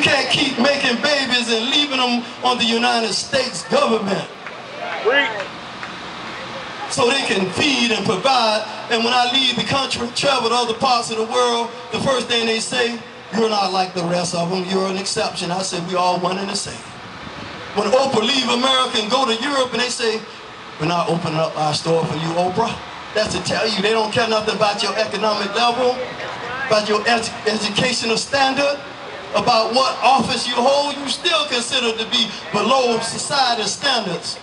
can't keep making babies and leaving them on the United States government so they can feed and provide. And when I leave the country, travel to other parts of the world, the first thing they say, you're not like the rest of them, you're an exception. I said, we all one and the same. When Oprah leave America and go to Europe and they say, we're not opening up our store for you, Oprah. That's to tell you they don't care nothing about your economic level, about your educational standard, about what office you hold. You still consider to be below society standards.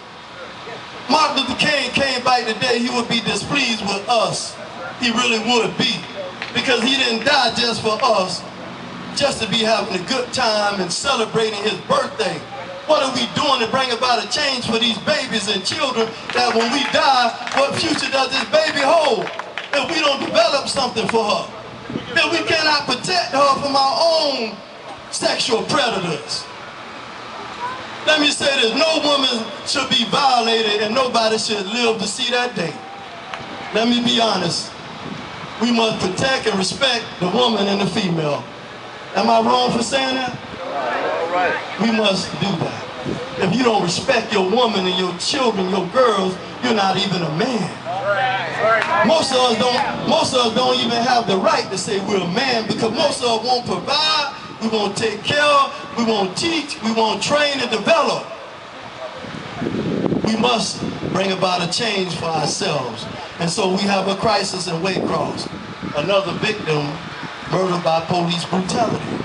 Martin Luther King came back today, he would be displeased with us. He really would be. Because he didn't die just for us, just to be having a good time and celebrating his birthday. What are we doing to bring about a change for these babies and children that when we die, what future does this baby hold? If we don't develop something for her, if we cannot protect her from our own sexual predators. Let me say this, no woman should be violated and nobody should live to see that day. Let me be honest. We must protect and respect the woman and the female. Am I wrong for saying that? All right. We must do that. If you don't respect your woman and your children, your girls, you're not even a man. Most of us don't even have the right to say we're a man, because most of us won't provide, we won't take care, we won't teach, we won't train and develop. We must bring about a change for ourselves. And so we have a crisis in Waycross. Another victim murdered by police brutality.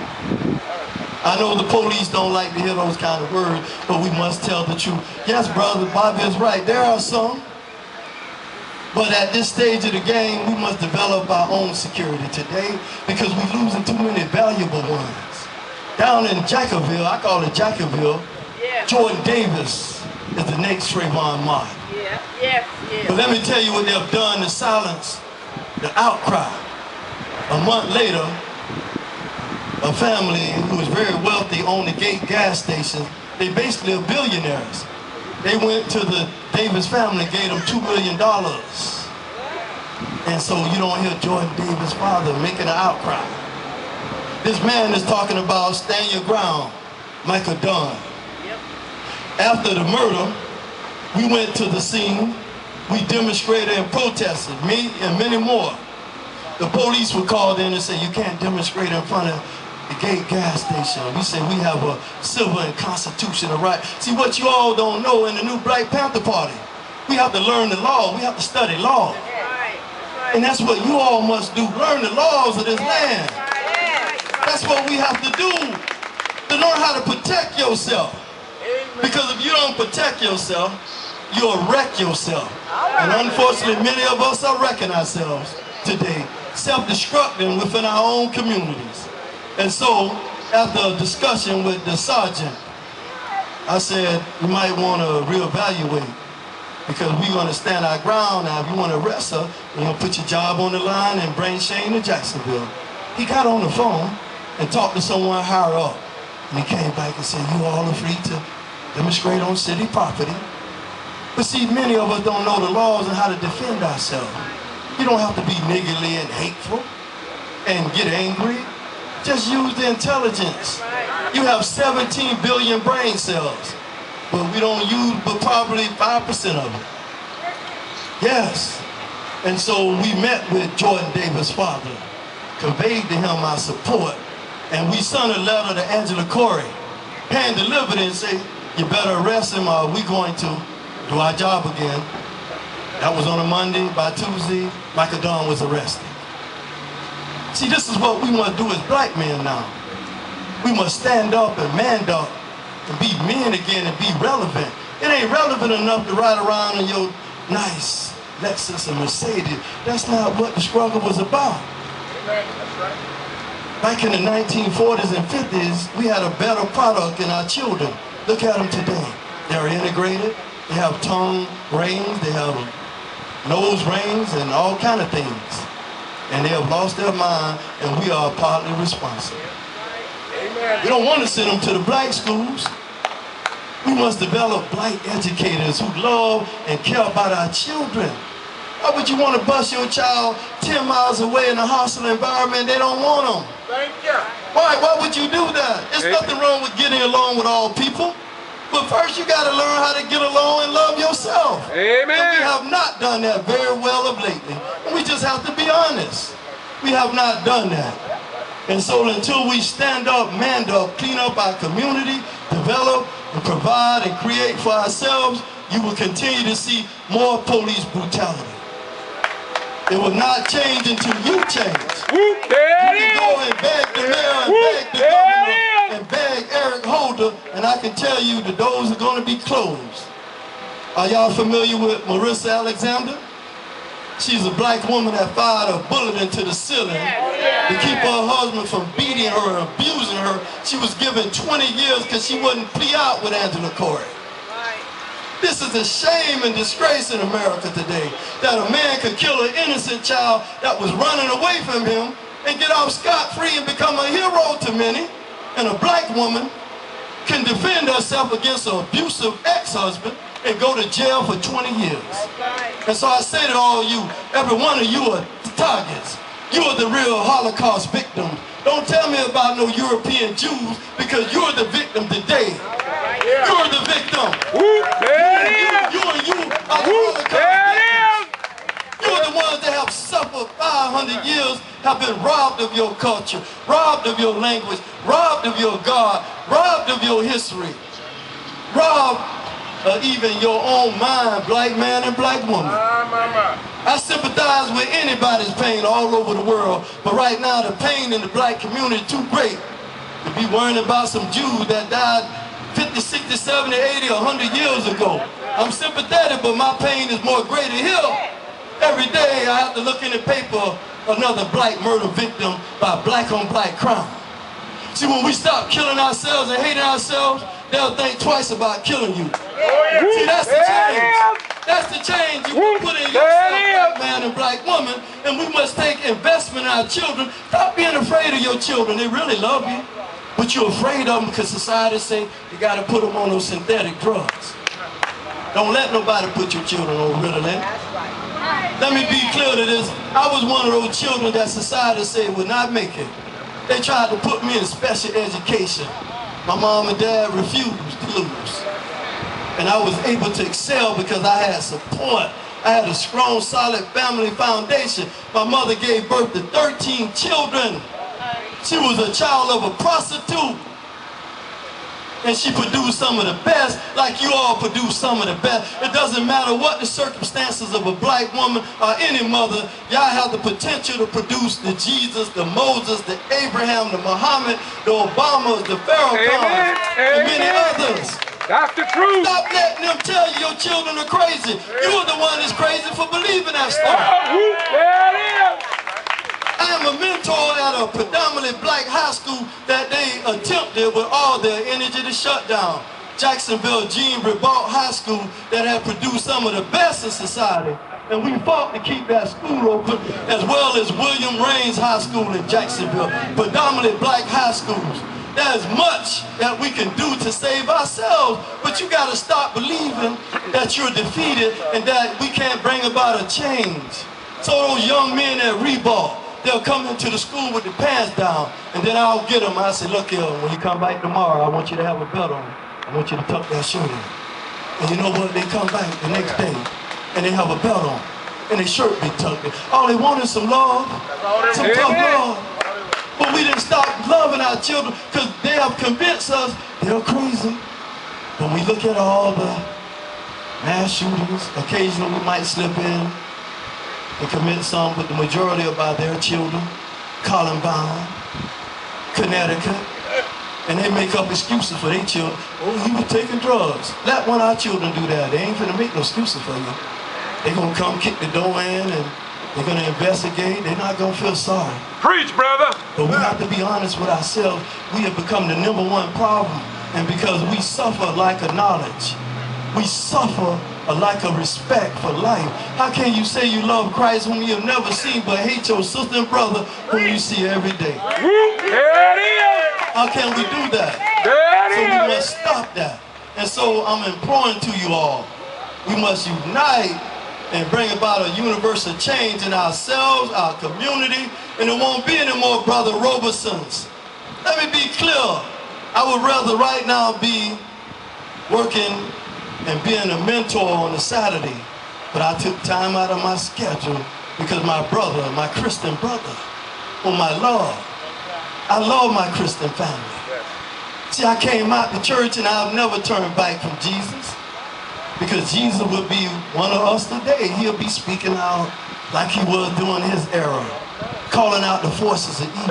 I know the police don't like to hear those kind of words, but we must tell the truth. Yes, brother, Bobby is right. There are some. But at this stage of the game, we must develop our own security today, because we're losing too many valuable ones. Down in Jacksonville, I call it Jacksonville, Jordan Davis is the next Trayvon Martin. But let me tell you what they've done to silence the outcry. A month later, a family who was very wealthy owned the Gate gas station. They basically are billionaires. They went to the Davis family, gave them $2 million. And so you don't hear Jordan Davis' father making an outcry. This man is talking about stand your ground, Michael Dunn. After the murder, we went to the scene, we demonstrated and protested, me and many more. The police were called in and said, you can't demonstrate in front of the Gate gas station. We said we have a civil and constitutional right. See, what you all don't know, in the new Black Panther Party, we have to learn the law, we have to study law. And that's what you all must do, learn the laws of this land. That's what we have to do, to learn how to protect yourself. Because if you don't protect yourself, you'll wreck yourself. And unfortunately, many of us are wrecking ourselves today, self-destructing within our own communities. And so, after a discussion with the sergeant, I said, you might want to reevaluate, because we're going to stand our ground now. If you want to arrest her, you're going to put your job on the line and bring Shane to Jacksonville. He got on the phone and talked to someone higher up. And he came back and said, you all are free to demonstrate on city property. But see, many of us don't know the laws and how to defend ourselves. You don't have to be niggardly and hateful and get angry. Just use the intelligence. You have 17 billion brain cells, but we don't use but probably 5% of it. Yes. And so we met with Jordan Davis' father, conveyed to him our support, and we sent a letter to Angela Corey, hand-delivered it and said, you better arrest him or we're going to do our job again. That was on a Monday. By Tuesday, Michael Dunn was arrested. See, this is what we must do as black men now. We must stand up and man up and be men again and be relevant. It ain't relevant enough to ride around in your nice Lexus and Mercedes. That's not what the struggle was about. Back in the 1940s and 50s, we had a better product in our children. Look at them today. They're integrated. They have tongue rings. They have nose rings and all kind of things. And they have lost their mind, and we are partly responsible. We don't want to send them to the black schools. We must develop black educators who love and care about our children. Why would you want to bus your child 10 miles away in a hostile environment? They don't want them. Thank you. Why would you do that? There's nothing wrong with getting along with all people. But first you got to learn how to get along and love yourself. Amen. And we have not done that very well of lately. And we just have to be honest. We have not done that. And so until we stand up, man up, clean up our community, develop and provide and create for ourselves, you will continue to see more police brutality. It will not change until you change. You can go and beg the mayor and beg the governor and beg Eric Holder, and I can tell you the doors are going to be closed. Are y'all familiar with Marissa Alexander? She's a black woman that fired a bullet into the ceiling to keep her husband from beating her and abusing her. She was given 20 years because she wouldn't plea out with Angela Corey. This is a shame and disgrace in America today, that a man could kill an innocent child that was running away from him and get off scot-free and become a hero to many, and a black woman can defend herself against an abusive ex-husband and go to jail for 20 years. And so I say to all you, every one of you are targets. You are the real Holocaust victims. Don't tell me about no European Jews, because you're the victim today. You're the victim. You are the Holocaust victims. You're the ones that have suffered 500 years, have been robbed of your culture, robbed of your language, robbed of your God, robbed of your history, robbed of even your own mind, black man and black woman. I sympathize with anybody's pain all over the world, but right now the pain in the black community is too great to be worrying about some Jews that died 50, 60, 70, 80, 100 years ago. I'm sympathetic, but my pain is more greater here. Every day I have to look in the paper, another black murder victim by black on black crime. See, when we stop killing ourselves and hating ourselves, they'll think twice about killing you. See, that's the change. That's the change you can put in yourself, black man and black woman. And we must take investment in our children. Stop being afraid of your children. They really love you. But you're afraid of them because society say you got to put them on those synthetic drugs. Don't let nobody put your children on Ritalin. Let me be clear to this. I was one of those children that society said would not make it. They tried to put me in special education. My mom and dad refused to lose. And I was able to excel because I had support. I had a strong, solid family foundation. My mother gave birth to 13 children. She was a child of a prostitute. And she produced some of the best, like you all produce some of the best. It doesn't matter what the circumstances of a black woman or any mother, y'all have the potential to produce the Jesus, the Moses, the Abraham, the Muhammad, the Obamas, the Farrakhan, and many others. That's the truth. Stop letting them tell you your children are crazy. You're the one that's crazy for believing that stuff. I am a mentor at a predominantly black high school that they attempted with all their energy to shut down. Jacksonville G.B.R High School that had produced some of the best in society. And we fought to keep that school open, as well as William Raines High School in Jacksonville, predominantly black high schools. There's much that we can do to save ourselves, but you got to stop believing that you're defeated and that we can't bring about a change. So those young men at Reebok, they'll come into the school with the pants down, and then I'll get them. I say, look here, when you come back tomorrow, I want you to have a belt on. I want you to tuck that shirt in. And you know what? They come back the next day, and they have a belt on, and their shirt be tucked in. All they want is some love, some tough love. But we didn't stop loving our children because they have convinced us they're crazy. When we look at all the mass shootings, occasionally we might slip in and commit some, but the majority are by their children. Columbine, Connecticut, and they make up excuses for their children. Oh, he was taking drugs. Let one of our children do that. They ain't finna make no excuses for you. They gonna come kick the door in and they're gonna investigate. They're not gonna feel sorry. Preach, brother. But we have to be honest with ourselves. We have become the #1 problem. And because we suffer lack of knowledge, we suffer a lack of respect for life. How can you say you love Christ whom you have never seen but hate your sister and brother whom you see every day? There it is. How can we do that? There it So is. we must stop that. And so I'm imploring to you all, we must unite and bring about a universal change in ourselves, our community, and there won't be any more Brother Robersons. Let me be clear. I would rather right now be working and being a mentor on a Saturday, but I took time out of my schedule because my brother, my Christian brother, whom I love, I love my Christian family. See, I came out the church and I've never turned back from Jesus, because Jesus will be one of us today. He'll be speaking out like he was during his era, calling out the forces of evil.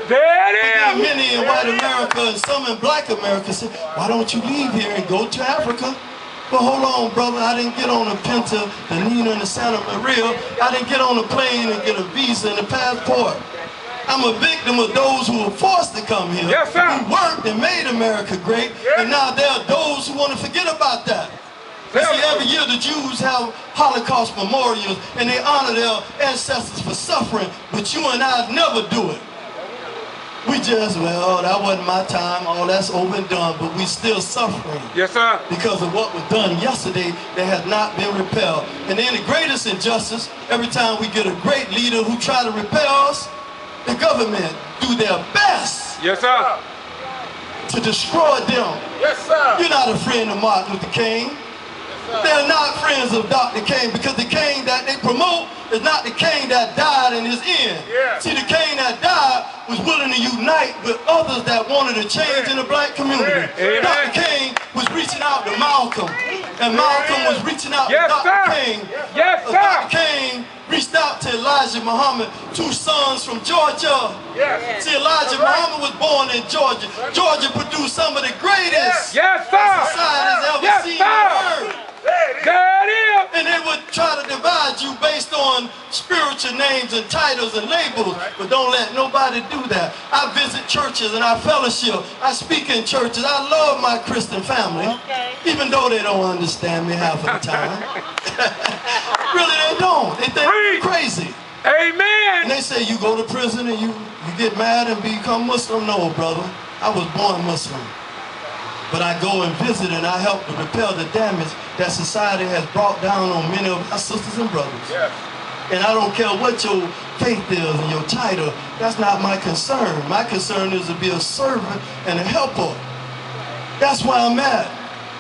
But many in white America and some in black America say, why don't you leave here and go to Africa? But hold on, brother, I didn't get on a Panther, the Nina, and the Santa Maria. I didn't get on a plane and get a visa and a passport. I'm a victim of those who were forced to come here, yes, sir, who worked and made America great, and now there are those who want to forget about that. You see, every year the Jews have Holocaust memorials and they honor their ancestors for suffering, but you and I never do it. We just, well, that wasn't my time, all that's over and done, but we still suffering. Yes, sir. Because of what was done yesterday that has not been repelled. And then the greatest injustice, every time we get a great leader who try to repel us, the government do their best, yes, sir, to destroy them. Yes, sir. You're not a friend of Martin Luther King. They're not friends of Dr. King, because the King that they promote is not the King that died in his end. Yeah. See, the King that died was willing to unite with others that wanted a change in the black community. Amen. Dr. King was reaching out to Malcolm, and Malcolm was reaching out yes, to Dr. Sir. King. Yes, sir. Dr. King reached out to Elijah Muhammad, two sons from Georgia. Yes. See, Elijah Muhammad was born in Georgia. Georgia produced some of the greatest yes, sir, societies ever yes, seen sir, on earth. There it is. And they would try to divide you based on spiritual names and titles and labels, but don't let nobody do that. I visit churches and I fellowship. I speak in churches. I love my Christian family, even though they don't understand me half of the time. Really, they don't. They think I'm crazy. Amen. And they say you go to prison and you get mad and become Muslim. No, brother. I was born Muslim. But I go and visit and I help to repel the damage that society has brought down on many of our sisters and brothers. Yes. And I don't care what your faith is and your title. That's not my concern. My concern is to be a servant and a helper. That's where I'm at.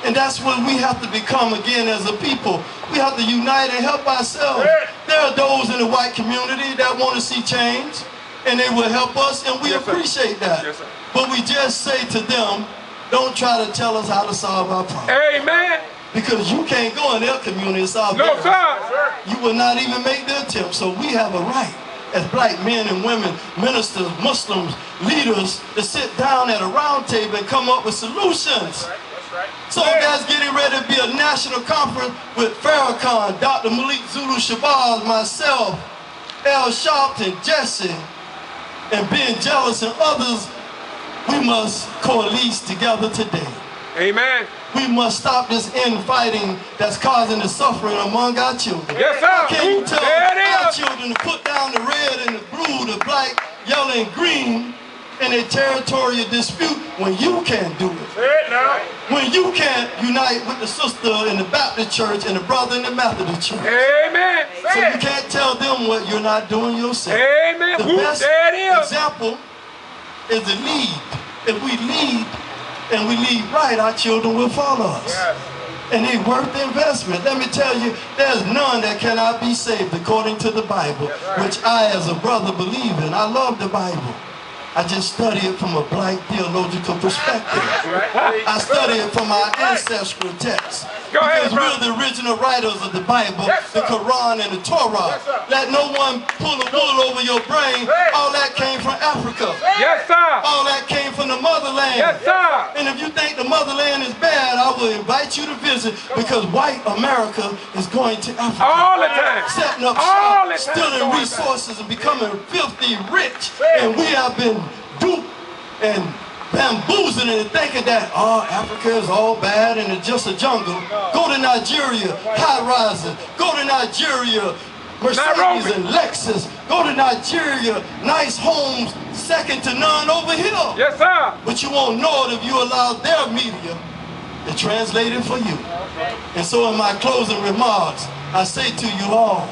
And that's what we have to become again as a people. We have to unite and help ourselves. There are those in the white community that want to see change, and they will help us, and we appreciate that. Yes, but we just say to them, don't try to tell us how to solve our problem. Amen. Because you can't go in their community and solve no, theirs. Sir. You will not even make the attempt. So we have a right as black men and women, ministers, Muslims, leaders, to sit down at a round table and come up with solutions. That's right. So there's getting ready to be a national conference with Farrakhan, Dr. Malik Zulu Shabazz, myself, L. Sharpton, Jesse, and Ben Jealous and others. We must coalesce together today. Amen. We must stop this infighting that's causing the suffering among our children. Yes, sir. How can you tell our children to put down the red and the blue, the black, yellow, and green in a territorial dispute when you can't do it? Say it now. When you can't unite with the sister in the Baptist church and the brother in the Methodist church. Amen. So you can't tell them what you're not doing yourself. Amen. The best example is to lead. If we lead and we lead right, our children will follow us. Yes. And they worth the investment. Let me tell you, there's none that cannot be saved according to the Bible, which I as a brother believe in. I love the Bible. I just study it from a black theological perspective. I study it from our ancestral texts. Because we're the original writers of the Bible, the Quran and the Torah. Let no one pull the wool over your brain. All that came from Africa. Yes, sir. All that came from the motherland. Yes, sir. And if you think the motherland is bad, I will invite you to visit, because white America is going to Africa. All the time. Setting up shop, stealing resources and becoming filthy rich. And we have been duped and bamboozling and thinking that, oh, Africa is all bad and it's just a jungle. Go to Nigeria, high rising. Go to Nigeria, Mercedes and Lexus. Go to Nigeria, nice homes, second to none over here. Yes, sir. But you won't know it if you allow their media to translate it for you. And so in my closing remarks, I say to you all,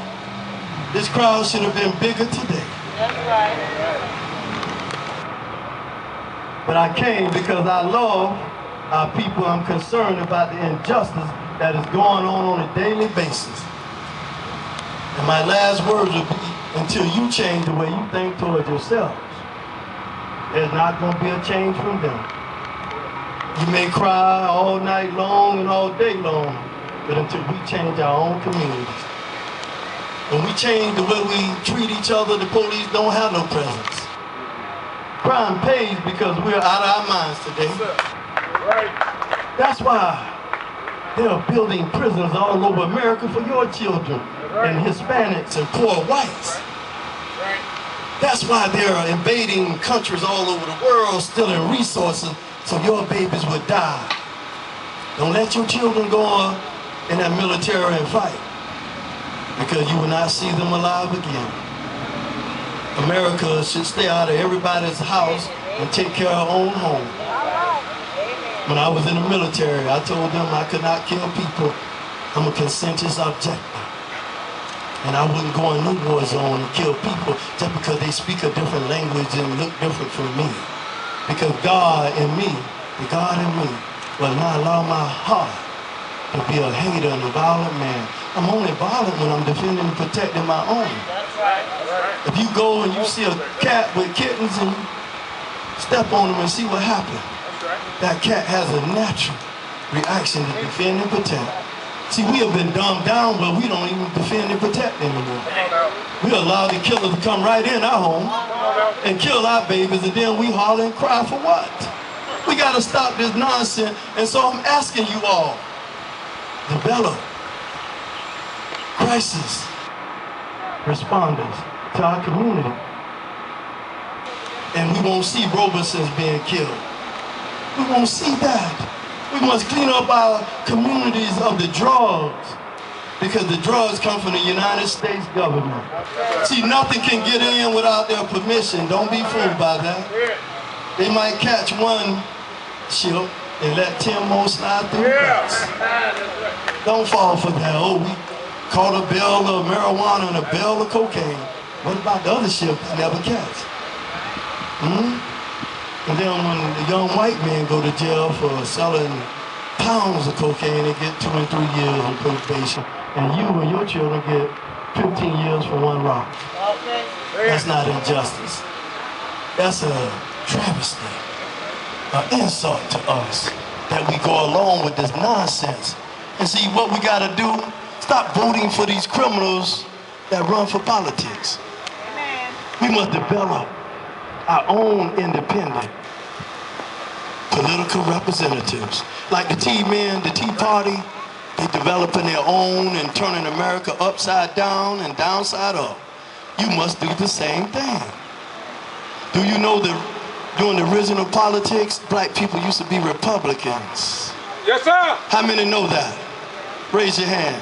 this crowd should have been bigger today. That's right. But I came because I love our people. I'm concerned about the injustice that is going on a daily basis. And my last words will be, until you change the way you think towards yourselves, there's not going to be a change from them. You may cry all night long and all day long, but until we change our own communities, when we change the way we treat each other, the police don't have no presence. Crime pays because we're out of our minds today. That's why they're building prisons all over America for your children and Hispanics and poor whites. That's why they're invading countries all over the world, stealing resources so your babies would die. Don't let your children go in that military and fight, because you will not see them alive again. America should stay out of everybody's house and take care of her own home. When I was in the military, I told them I could not kill people. I'm a conscientious objector. And I wouldn't go in no war zone and kill people just because they speak a different language and look different from me. Because God in me, the God in me, will not allow my heart to be a hater and a violent man. I'm only violent when I'm defending and protecting my own. That's right. That's right. If you go and you see a cat with kittens and step on them and see what happens, that cat has a natural reaction to defend and protect. See, we have been dumbed down, but we don't even defend and protect anymore. We allow the killers to come right in our home and kill our babies, and then we holler and cry for what? We got to stop this nonsense, and so I'm asking you all, develop crisis responders to our community. And we won't see Robersons being killed. We won't see that. We must clean up our communities of the drugs, because the drugs come from the United States government. See, nothing can get in without their permission. Don't be fooled by that. They might catch one ship and let 10 more slide through the cracks. Don't fall for that. Oh, we caught a barrel of marijuana and a barrel of cocaine. What about the other ships we never catch? And then when the young white men go to jail for selling pounds of cocaine, they get 2 and 3 years on probation. And you and your children get 15 years for one rock. That's not injustice. That's a travesty, an insult to us that we go along with this nonsense. And see, what we gotta do, stop voting for these criminals that run for politics. We must develop our own independent political representatives. Like the T-Men, the Tea Party, they developing their own and turning America upside down and downside up. You must do the same thing. Do you know that during the original politics, black people used to be Republicans? Yes, sir. How many know that? Raise your hand.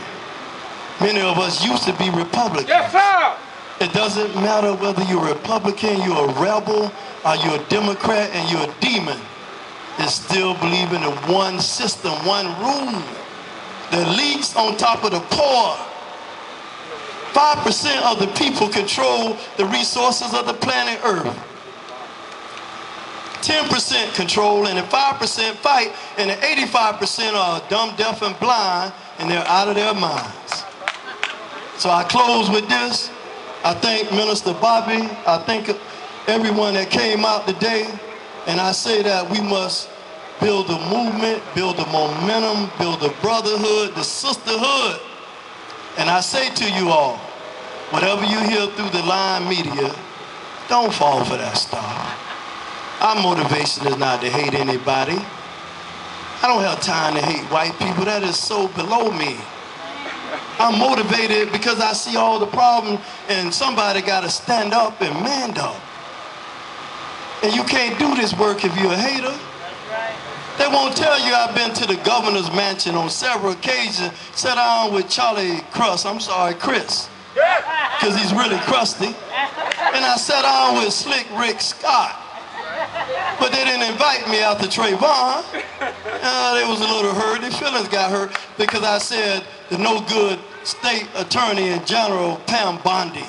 Many of us used to be Republicans. Yes, sir. It doesn't matter whether you're a Republican, you're a rebel, or you're a Democrat, and you're a demon. It's still believing in one system, one rule. The elites on top of the poor. 5% of the people control the resources of the planet Earth. 10% control, and the 5% fight, and the 85% are dumb, deaf, and blind, and they're out of their minds. So I close with this. I thank Minister Bobby. I thank everyone that came out today. And I say that we must build a movement, build a momentum, build a brotherhood, the sisterhood. And I say to you all, whatever you hear through the line media, don't fall for that stuff. Our motivation is not to hate anybody. I don't have time to hate white people. That is so below me. I'm motivated because I see all the problems, and somebody got to stand up and man up. And you can't do this work if you're a hater. They won't tell you I've been to the governor's mansion on several occasions, sat down with Chris, because he's really crusty. And I sat down with Slick Rick Scott. But they didn't invite me out to Trayvon. They was a little hurt. Their feelings got hurt because I said the no good state attorney in general, Pam Bondi.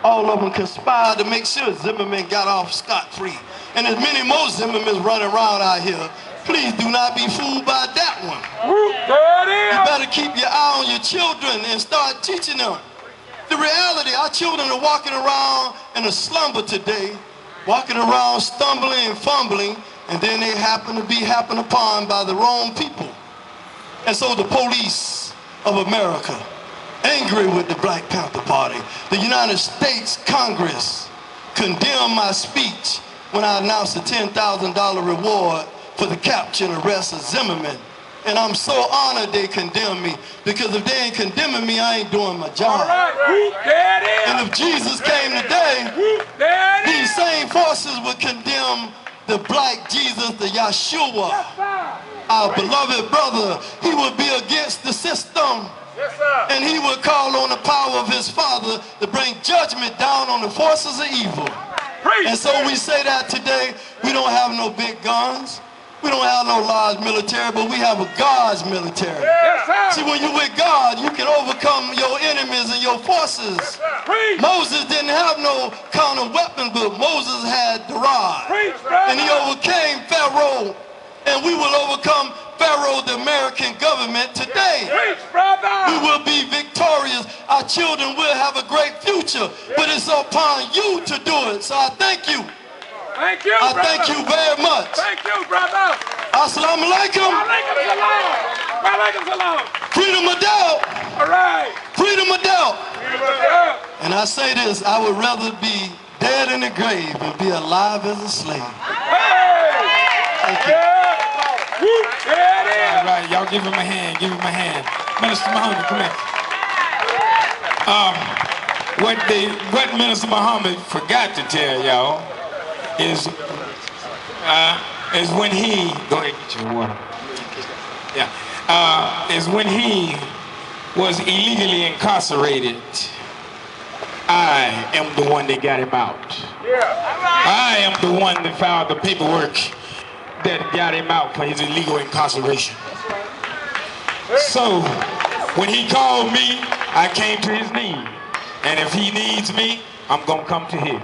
all of them conspired to make sure Zimmerman got off scot-free. And there's many more Zimmermans running around out here. Please do not be fooled by that one. You better keep your eye on your children and start teaching them. The reality, our children are walking around in a slumber today, walking around stumbling and fumbling, and then they happen to be happened upon by the wrong people. And so the police of America, angry with the Black Panther Party, the United States Congress condemned my speech when I announced a $10,000 reward for the capture and arrest of Zimmerman. And I'm so honored they condemned me, because if they ain't condemning me, I ain't doing my job. And if Jesus came today, these same forces would condemn the black Jesus, the Yeshua, our beloved brother. He would be against the system. And he would call on the power of his Father to bring judgment down on the forces of evil. And so we say that today, we don't have no big guns. We don't have no large military, but we have a God's military. See, when you're with God, you can overcome your enemies and your forces. Moses didn't have no counter weapons, but Moses had the rod. And he overcame Pharaoh, and we will overcome Pharaoh, the American government, today. We will be victorious. Our children will have a great future, but it's upon you to do it. So I thank you. Thank you, I thank you very much. Thank you, brother. Assalamu alaikum. Walaikum salam. Walaikum salam. Freedom of doubt. All right. Freedom of doubt. Freedom of doubt. And I say this, I would rather be dead in the grave than be alive as a slave. Thank you. All right, y'all give him a hand, give him a hand. Minister Muhammad, come here. What Minister Muhammad forgot to tell y'all is when he, go ahead, get your water. Yeah, is when he was illegally incarcerated, I am the one that got him out. I am the one that filed the paperwork that got him out for his illegal incarceration. So, when he called me, I came to his need. And if he needs me, I'm gonna come to his.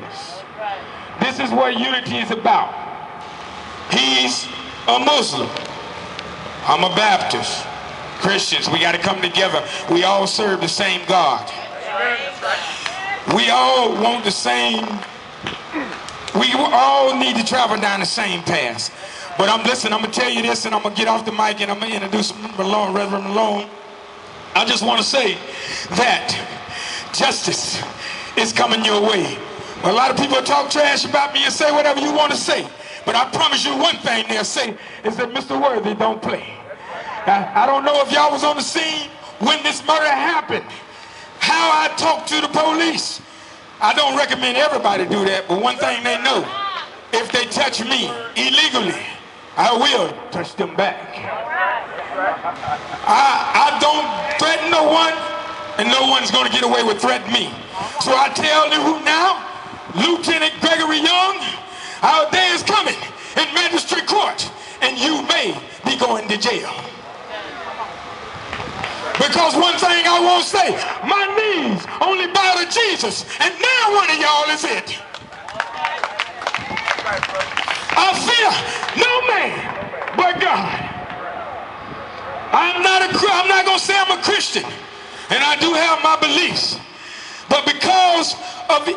This is what unity is about. He's a Muslim. I'm a Baptist. Christians, we gotta come together. We all serve the same God. We all want the same, we all need to travel down the same path. But I'm gonna tell you this, and I'm gonna get off the mic and I'm gonna introduce Reverend Malone. I just wanna say that justice is coming your way. A lot of people talk trash about me and say whatever you want to say. But I promise you one thing they'll say is that Mr. Worthy don't play. I don't know if y'all was on the scene when this murder happened, how I talked to the police. I don't recommend everybody do that, but one thing they know, if they touch me illegally, I will touch them back. I don't threaten no one, and no one's going to get away with threatening me. So I tell you now, Lieutenant Gregory Young, our day is coming in magistrate court, and you may be going to jail. Because one thing I won't say, my knees only bow to Jesus, and now one of y'all is it. I fear no man but God. I'm not going to say I'm a Christian, and I do have my beliefs, but because of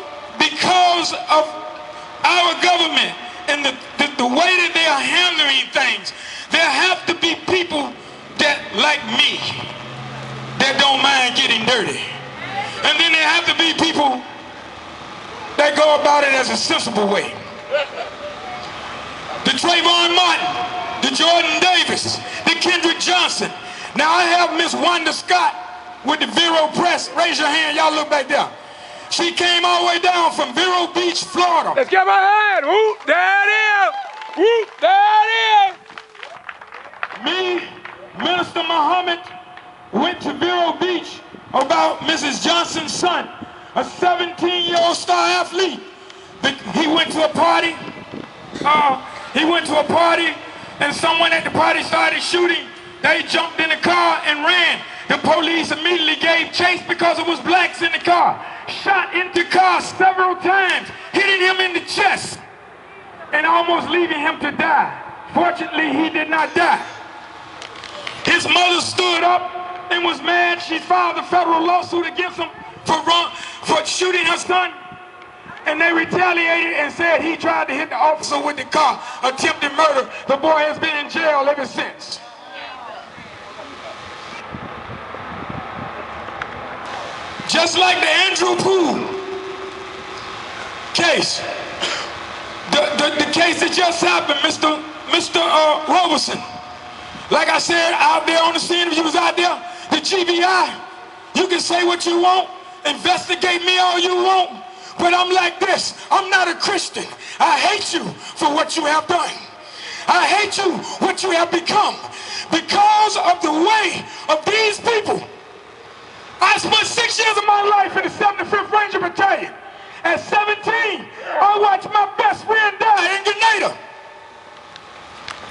our government and the way that they are handling things, there have to be people that like me that don't mind getting dirty, and then there have to be people that go about it as a sensible way. The Trayvon Martin, the Jordan Davis, the Kendrick Johnson. Now I have Miss Wanda Scott with the Vero Press. Raise your hand, y'all look back there. She came all the way down from Vero Beach, Florida. Let's give her a hand. Whoop, there it is. Whoop, there it is. Me, Minister Muhammad, went to Vero Beach about Mrs. Johnson's son, a 17-year-old star athlete. He went to a party. And someone at the party started shooting. They jumped in the car and ran. The police immediately gave chase because it was blacks in the car. Shot into the car several times, hitting him in the chest and almost leaving him to die. Fortunately, he did not die. His mother stood up and was mad. She filed a federal lawsuit against him for shooting her son. And they retaliated and said he tried to hit the officer with the car. Attempted murder. The boy has been in jail ever since. Just like the Andrew Poole case. The case that just happened, Mr. Roberson. Like I said, out there on the scene, if you was out there, the G.B.R, you can say what you want, investigate me all you want, but I'm like this. I'm not a Christian. I hate you for what you have done. I hate you what you have become. Because of the way of these people. I spent 6 years of my life in the 75th Ranger Battalion. At 17, I watched my best friend die in Grenada.